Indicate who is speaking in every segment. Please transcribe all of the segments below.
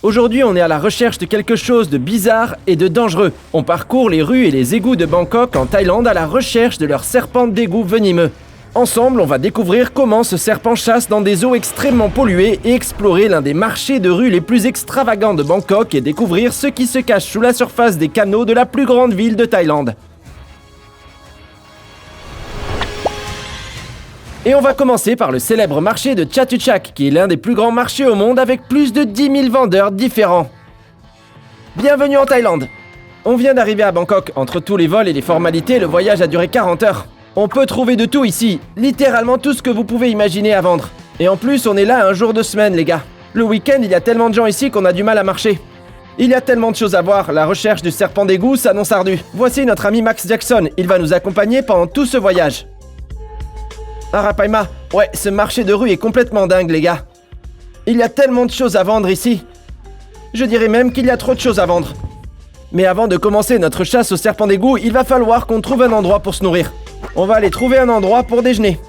Speaker 1: Aujourd'hui, on est à la recherche de quelque chose de bizarre et de dangereux. On parcourt les rues et les égouts de Bangkok en Thaïlande à la recherche de leur serpent d'égout venimeux. Ensemble, on va découvrir comment ce serpent chasse dans des eaux extrêmement polluées et explorer l'un des marchés de rue les plus extravagants de Bangkok et découvrir ce qui se cache sous la surface des canaux de la plus grande ville de Thaïlande. Et on va commencer par le célèbre marché de Chatuchak, qui est l'un des plus grands marchés au monde avec plus de 10 000 vendeurs différents. Bienvenue en Thaïlande. On vient d'arriver à Bangkok. Entre tous les vols et les formalités, le voyage a duré 40 heures. On peut trouver de tout ici, littéralement tout ce que vous pouvez imaginer à vendre. Et en plus, on est là un jour de semaine, les gars. Le week-end, il y a tellement de gens ici qu'on a du mal à marcher. Il y a tellement de choses à voir, la recherche du serpent d'égout s'annonce ardue. Voici notre ami Max Jackson, il va nous accompagner pendant tout ce voyage. Arapaima, ouais, ce marché de rue est complètement dingue, les gars. Il y a tellement de choses à vendre ici. Je dirais même qu'il y a trop de choses à vendre. Mais avant de commencer notre chasse au serpent d'égout, il va falloir qu'on trouve un endroit pour se nourrir. On va aller trouver un endroit pour déjeuner.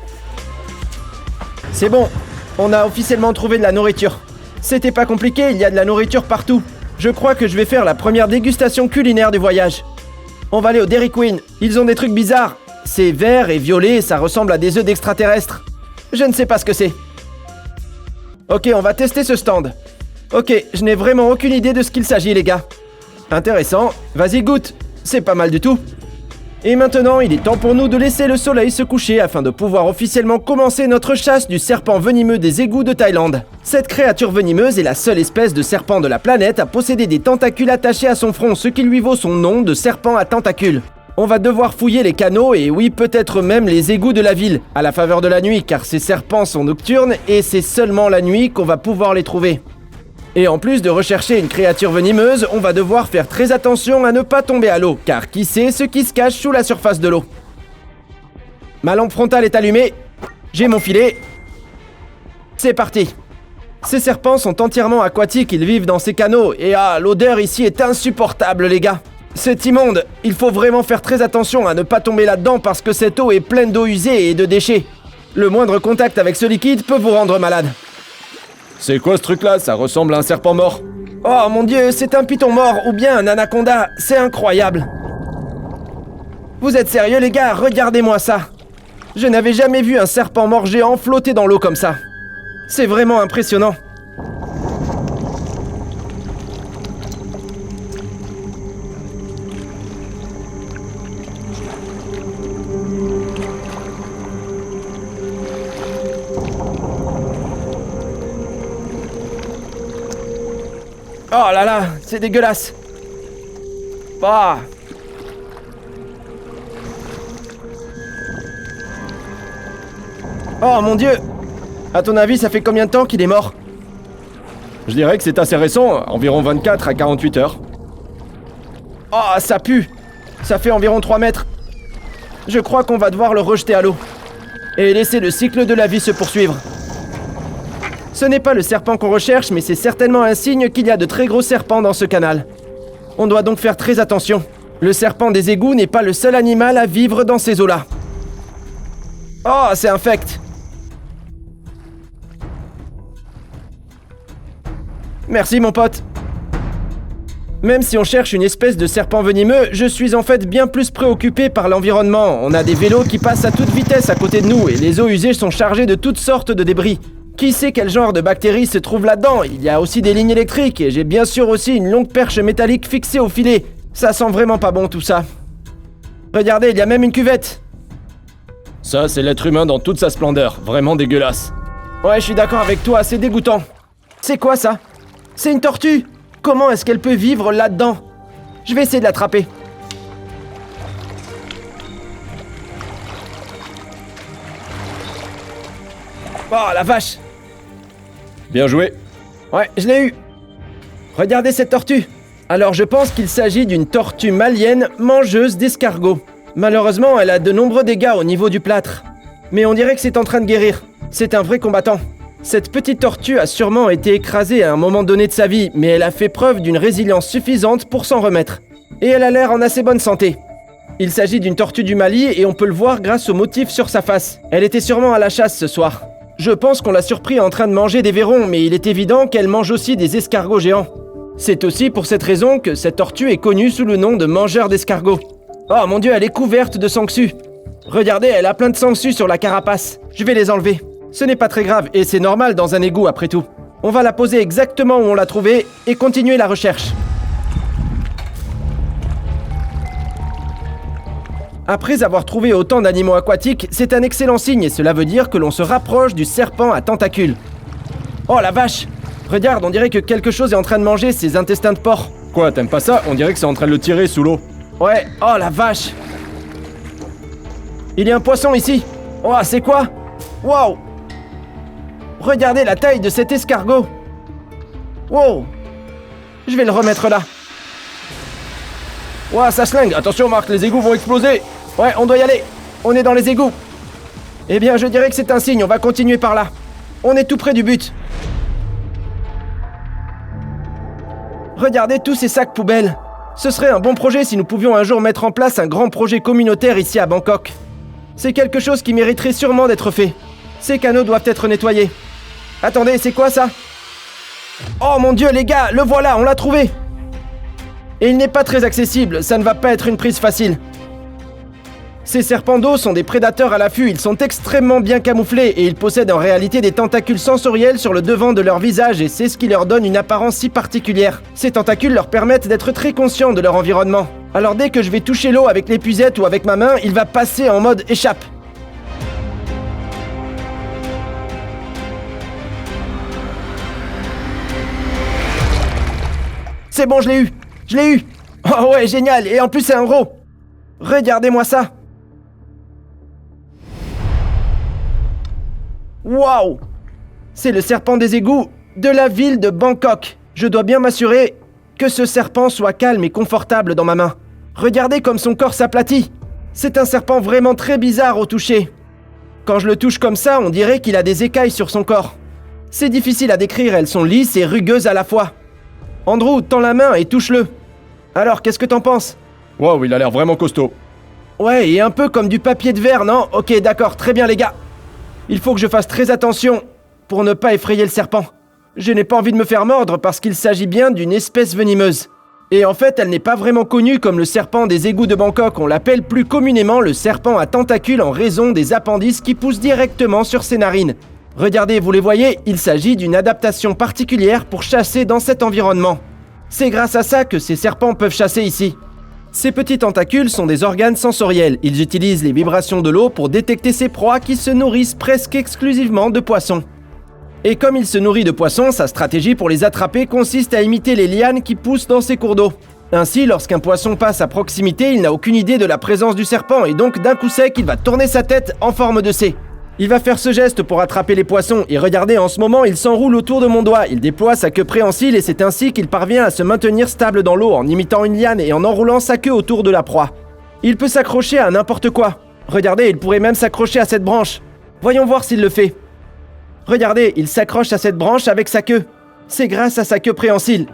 Speaker 1: C'est bon, on a officiellement trouvé de la nourriture. C'était pas compliqué, il y a de la nourriture partout. Je crois que je vais faire la première dégustation culinaire du voyage. On va aller au Dairy Queen, ils ont des trucs bizarres. C'est vert et violet, ça ressemble à des œufs d'extraterrestres. Je ne sais pas ce que c'est. Ok, on va tester ce stand. Ok, je n'ai vraiment aucune idée de ce qu'il s'agit, les gars. Intéressant, vas-y goûte, c'est pas mal du tout. Et maintenant, il est temps pour nous de laisser le soleil se coucher afin de pouvoir officiellement commencer notre chasse du serpent venimeux des égouts de Thaïlande. Cette créature venimeuse est la seule espèce de serpent de la planète à posséder des tentacules attachés à son front, ce qui lui vaut son nom de serpent à tentacules. On va devoir fouiller les canaux et oui, peut-être même les égouts de la ville, à la faveur de la nuit, car ces serpents sont nocturnes et c'est seulement la nuit qu'on va pouvoir les trouver. Et en plus de rechercher une créature venimeuse, on va devoir faire très attention à ne pas tomber à l'eau, car qui sait ce qui se cache sous la surface de l'eau. Ma lampe frontale est allumée, j'ai mon filet. C'est parti. Ces serpents sont entièrement aquatiques, ils vivent dans ces canaux, et l'odeur ici est insupportable, les gars. C'est immonde, il faut vraiment faire très attention à ne pas tomber là-dedans parce que cette eau est pleine d'eau usée et de déchets. Le moindre contact avec ce liquide peut vous rendre malade.
Speaker 2: C'est quoi ce truc-là? Ça ressemble à un serpent mort.
Speaker 1: Oh mon dieu, c'est un python mort ou bien un anaconda, c'est incroyable. Vous êtes sérieux les gars? Regardez-moi ça. Je n'avais jamais vu un serpent mort géant flotter dans l'eau comme ça. C'est vraiment impressionnant. Oh là là, c'est dégueulasse. Bah. Oh mon dieu. À ton avis, ça fait combien de temps qu'il est mort?
Speaker 2: Je dirais que c'est assez récent, environ 24 à 48 heures.
Speaker 1: Oh, ça pue. Ça fait environ 3 mètres. Je crois qu'on va devoir le rejeter à l'eau. Et laisser le cycle de la vie se poursuivre. Ce n'est pas le serpent qu'on recherche, mais c'est certainement un signe qu'il y a de très gros serpents dans ce canal. On doit donc faire très attention. Le serpent des égouts n'est pas le seul animal à vivre dans ces eaux-là. Oh, c'est infect. Merci mon pote. Même si on cherche une espèce de serpent venimeux, je suis en fait bien plus préoccupé par l'environnement. On a des vélos qui passent à toute vitesse à côté de nous et les eaux usées sont chargées de toutes sortes de débris. Qui sait quel genre de bactéries se trouve là-dedans? Il y a aussi des lignes électriques et j'ai bien sûr aussi une longue perche métallique fixée au filet. Ça sent vraiment pas bon tout ça. Regardez, il y a même une cuvette.
Speaker 2: Ça, c'est l'être humain dans toute sa splendeur. Vraiment dégueulasse.
Speaker 1: Ouais, je suis d'accord avec toi, c'est dégoûtant. C'est quoi ça? C'est une tortue. Comment est-ce qu'elle peut vivre là-dedans? Je vais essayer de l'attraper. Oh la vache!
Speaker 2: Bien joué.
Speaker 1: Ouais, je l'ai eu. Regardez cette tortue. Alors je pense qu'il s'agit d'une tortue malienne mangeuse d'escargots. Malheureusement, elle a de nombreux dégâts au niveau du plâtre. Mais on dirait que c'est en train de guérir. C'est un vrai combattant. Cette petite tortue a sûrement été écrasée à un moment donné de sa vie, mais elle a fait preuve d'une résilience suffisante pour s'en remettre. Et elle a l'air en assez bonne santé. Il s'agit d'une tortue du Mali et on peut le voir grâce au motif sur sa face. Elle était sûrement à la chasse ce soir. Je pense qu'on l'a surpris en train de manger des vairons, mais il est évident qu'elle mange aussi des escargots géants. C'est aussi pour cette raison que cette tortue est connue sous le nom de mangeur d'escargots. Oh mon Dieu, elle est couverte de sangsues. Regardez, elle a plein de sangsues sur la carapace. Je vais les enlever. Ce n'est pas très grave et c'est normal dans un égout après tout. On va la poser exactement où on l'a trouvée et continuer la recherche. Après avoir trouvé autant d'animaux aquatiques, c'est un excellent signe et cela veut dire que l'on se rapproche du serpent à tentacules. Oh la vache! Regarde, on dirait que quelque chose est en train de manger ses intestins de porc.
Speaker 2: Quoi, t'aimes pas ça? On dirait que c'est en train de le tirer sous l'eau.
Speaker 1: Ouais, oh la vache! Il y a un poisson ici! Oh, c'est quoi? Wow! Regardez la taille de cet escargot! Wow! Je vais le remettre là. Wow, ça slingue! Attention Marc, les égouts vont exploser! Ouais, on doit y aller! On est dans les égouts! Eh bien, je dirais que c'est un signe, on va continuer par là. On est tout près du but. Regardez tous ces sacs poubelles. Ce serait un bon projet si nous pouvions un jour mettre en place un grand projet communautaire ici à Bangkok. C'est quelque chose qui mériterait sûrement d'être fait. Ces canaux doivent être nettoyés. Attendez, c'est quoi ça? Oh mon Dieu les gars, le voilà, on l'a trouvé! Et il n'est pas très accessible, ça ne va pas être une prise facile. Ces serpents d'eau sont des prédateurs à l'affût, ils sont extrêmement bien camouflés et ils possèdent en réalité des tentacules sensoriels sur le devant de leur visage et c'est ce qui leur donne une apparence si particulière. Ces tentacules leur permettent d'être très conscients de leur environnement. Alors dès que je vais toucher l'eau avec l'épuisette ou avec ma main, il va passer en mode échappe. C'est bon, je l'ai eu! Je l'ai eu! Oh ouais, génial! Et en plus c'est un gros! Regardez-moi ça! Waouh! C'est le serpent des égouts de la ville de Bangkok. Je dois bien m'assurer que ce serpent soit calme et confortable dans ma main. Regardez comme son corps s'aplatit. C'est un serpent vraiment très bizarre au toucher. Quand je le touche comme ça, on dirait qu'il a des écailles sur son corps. C'est difficile à décrire, elles sont lisses et rugueuses à la fois. Andrew, tends la main et touche-le. Alors, qu'est-ce que t'en penses?
Speaker 2: Waouh, il a l'air vraiment costaud.
Speaker 1: Ouais, et un peu comme du papier de verre, non? Ok, d'accord, très bien les gars. Il faut que je fasse très attention pour ne pas effrayer le serpent. Je n'ai pas envie de me faire mordre parce qu'il s'agit bien d'une espèce venimeuse. Et en fait, elle n'est pas vraiment connue comme le serpent des égouts de Bangkok. On l'appelle plus communément le serpent à tentacules en raison des appendices qui poussent directement sur ses narines. Regardez, vous les voyez, il s'agit d'une adaptation particulière pour chasser dans cet environnement. C'est grâce à ça que ces serpents peuvent chasser ici. Ces petits tentacules sont des organes sensoriels. Ils utilisent les vibrations de l'eau pour détecter ses proies qui se nourrissent presque exclusivement de poissons. Et comme il se nourrit de poissons, sa stratégie pour les attraper consiste à imiter les lianes qui poussent dans ces cours d'eau. Ainsi, lorsqu'un poisson passe à proximité, il n'a aucune idée de la présence du serpent et donc d'un coup sec, il va tourner sa tête en forme de C. Il va faire ce geste pour attraper les poissons et regardez, en ce moment, il s'enroule autour de mon doigt. Il déploie sa queue préhensile et c'est ainsi qu'il parvient à se maintenir stable dans l'eau en imitant une liane et en enroulant sa queue autour de la proie. Il peut s'accrocher à n'importe quoi. Regardez, il pourrait même s'accrocher à cette branche. Voyons voir s'il le fait. Regardez, il s'accroche à cette branche avec sa queue. C'est grâce à sa queue préhensile.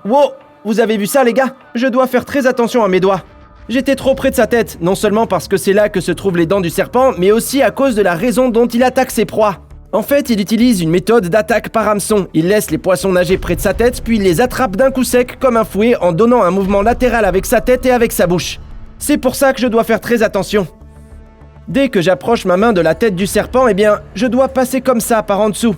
Speaker 1: Wow, vous avez vu ça les gars? Je dois faire très attention à mes doigts. J'étais trop près de sa tête, non seulement parce que c'est là que se trouvent les dents du serpent, mais aussi à cause de la raison dont il attaque ses proies. En fait, il utilise une méthode d'attaque par hameçon. Il laisse les poissons nager près de sa tête, puis il les attrape d'un coup sec comme un fouet en donnant un mouvement latéral avec sa tête et avec sa bouche. C'est pour ça que je dois faire très attention. Dès que j'approche ma main de la tête du serpent, eh bien, je dois passer comme ça par en dessous.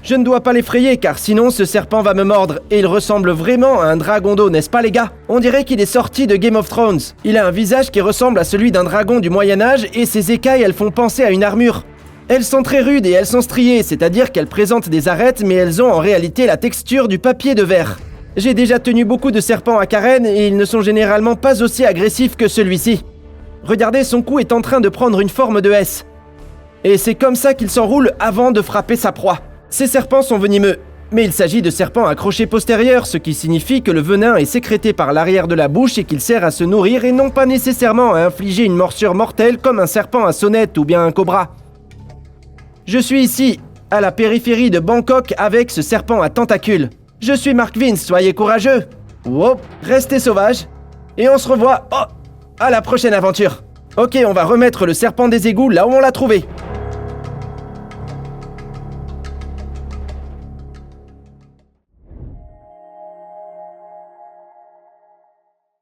Speaker 1: Je ne dois pas l'effrayer car sinon ce serpent va me mordre et il ressemble vraiment à un dragon d'eau, n'est-ce pas les gars? On dirait qu'il est sorti de Game of Thrones. Il a un visage qui ressemble à celui d'un dragon du Moyen-Âge et ses écailles elles font penser à une armure. Elles sont très rudes et elles sont striées, c'est-à-dire qu'elles présentent des arêtes mais elles ont en réalité la texture du papier de verre. J'ai déjà tenu beaucoup de serpents à carène et ils ne sont généralement pas aussi agressifs que celui-ci. Regardez, son cou est en train de prendre une forme de S. Et c'est comme ça qu'il s'enroule avant de frapper sa proie. Ces serpents sont venimeux, mais il s'agit de serpents à crochet postérieur, ce qui signifie que le venin est sécrété par l'arrière de la bouche et qu'il sert à se nourrir et non pas nécessairement à infliger une morsure mortelle comme un serpent à sonnette ou bien un cobra. Je suis ici, à la périphérie de Bangkok avec ce serpent à tentacules. Je suis Mark Vince, soyez courageux. Wow, restez sauvages. Et on se revoit à la prochaine aventure. Ok, on va remettre le serpent des égouts là où on l'a trouvé.